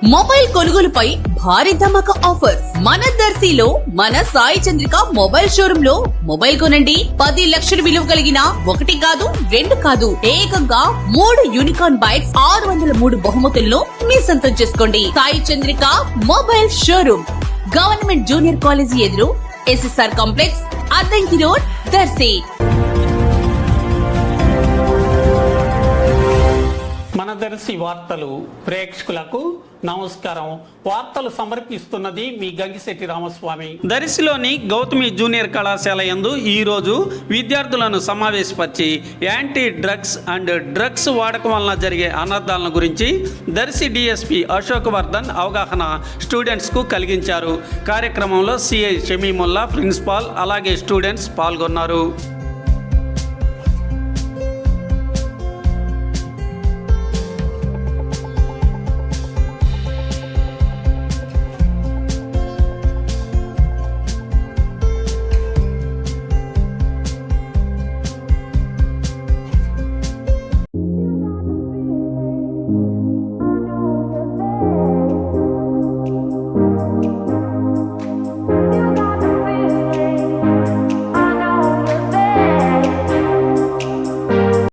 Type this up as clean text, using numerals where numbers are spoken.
Mobile కొనుగోలుపై భారీ ధమాకా offer మన దర్శిలో మన సాయి చంద్రిక మొబైల్ షోరూమ్ లో మొబైల్ కొనండి 10 లక్షల విలువ కలిగిన 1 కాదు 2 కాదు ఏకంగా 3 యూనికార్న్ బైక్స్ 603 బహుమతులను మీ సొంతం చేసుకోండి. Sai Chandrika mobile showroom government junior college ఎదురు SSR complex Addanki road Darsi. మన దర్శి వార్తలు ప్రేక్షకులకు నమస్కారం. వార్తలు సమర్పిస్తున్నది మీ గంగిశెట్టి రామస్వామి. దర్శిలోని గౌతమి జూనియర్ కళాశాల యందు ఈరోజు విద్యార్థులను సమావేశపరిచి యాంటీ డ్రగ్స్ అండ్ డ్రగ్స్ వాడకం వలన జరిగే అనర్థాలను గురించి దర్శి DSP అశోక్ వర్ధన్ అవగాహన స్టూడెంట్స్కు కలిగించారు. కార్యక్రమంలో CI షమీముల్లా, ప్రిన్సిపాల్ అలాగే స్టూడెంట్స్ పాల్గొన్నారు.